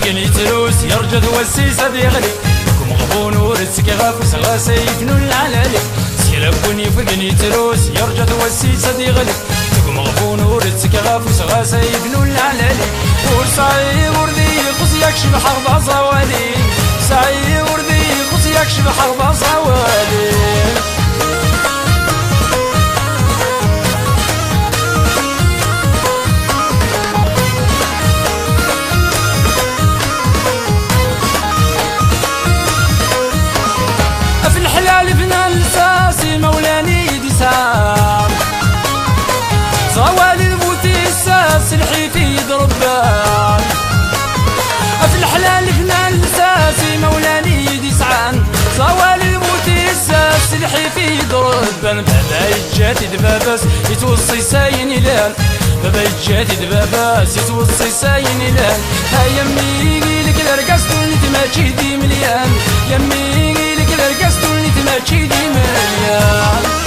يفقني تروس يرجد والسيسة بيغلي كم غبون ورسك غافس غاسيف نول علالي سيربون يفقني تروس يرجد والسيسة بيغلي كم غبون ورسك غافس غاسيف نول علالي ورسعي وردي قص يكشف حرب صوالي سعي وردي قص يكشف حرب صوالي صوالي الموتي الساس الحيفي يضربان في الحلال فنان الساسي مولاني يدسعان صوالي الموتي الساس الحيفي يضربان بابا يتجاتي دباباس يتوصي ساين يلان بابا يتجاتي دباباس يتوصي ساين يلان ها يمي لك الرقصتو اللي تماشي دي مليان يمي لك الرقصتو اللي تماشي دي مليان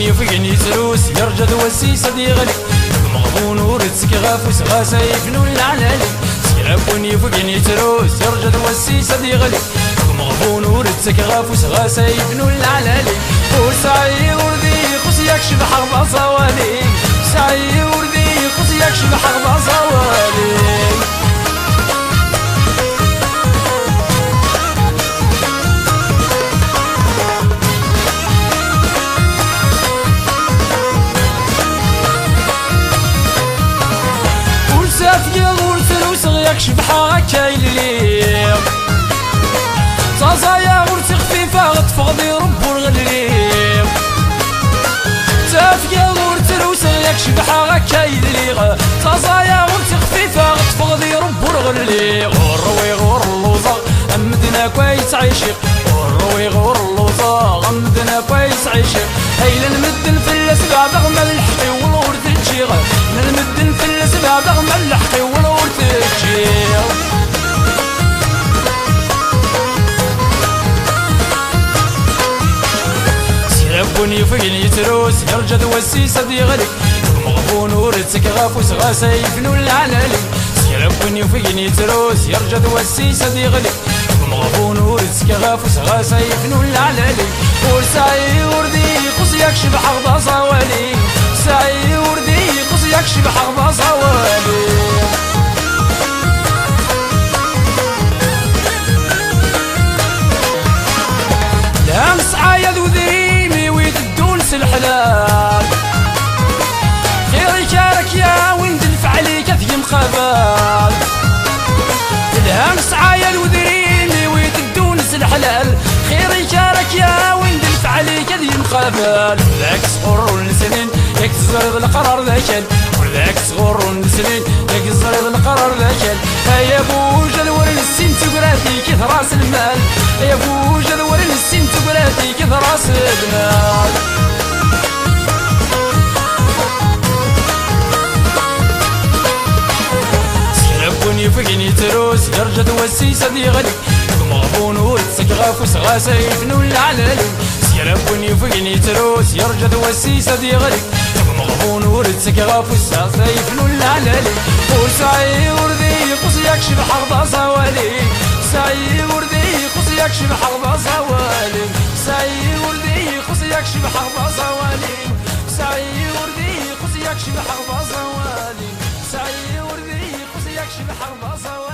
يفقني تروس يرجد والسيسة ديغلي مغبون ورزك غافوس غاسايف نول علالي سيربون يفقني تروس يرجد والسيسة ديغلي مغبون ورزك غافوس غاسايف نول علالي وسعي وردي خص يكشف حرب صوالي سعي وردي خص يكشف حرب صوالي يكشف حاكا يليق صاصايا ورتي خفيفة غتفقدي رب ورغليق تافيا ورتي روسا يكشف حاكا يليق صاصايا ورتي خفيفة غتفقدي رب ورغليق غروي غور اللوزة أمدنا كويس عيشيق غروي غور اللوزة غمدنا كويس عيشيق هيلا نمد نفلس بعد غمى الحقي والورد تجيغ نمد نفلس بعد غمى الحقي والورد تجيغ سيربون يفقني تروس يرجد والسيسة ديغلي مغبون ورتك غافوس غاسايف نول علالي سيربون يفقني تروس يرجد والسيسة ديغلي مغبون ورزك غافوس غاسايف نول علالي وسعي وردي قص يكشف حرب صوالي سعي وردي قص يكشف حرب صوالي الهمس عايد وذريمي ويددونس الحلال خيري كارك يا وندلف عليك ثيم خبال الهمس عايد وذريمي ويددونس الحلال خيري كارك يا وندلف عليك ثيم خبال ذاك صغر السنين ياك تزرد القرار ذاكل وذاك صغر السنين ياك تزرد القرار ذاكل يا بو جدول السن تقراتي كيف راس المال يا بو جدول السن تقراتي كيف راس المال سيربون يفقني تروس يرجد والسيسة ديغلي مغبون ورتسك غافوس غاسايف نول علالي سيربون يفقني تروس يرجد والسيسة ديغلي مغبون ورتسك غافوس غاسايف نول علالي وسعي وردي قص يكشف حرب صوالي سعي وردي قص يكشف حرب صوالي سعي وردي قص يكشف حرب صوالي سعي وردي قص يكشف حرب صوالي سعي وردي قص يكشف حرب صوالي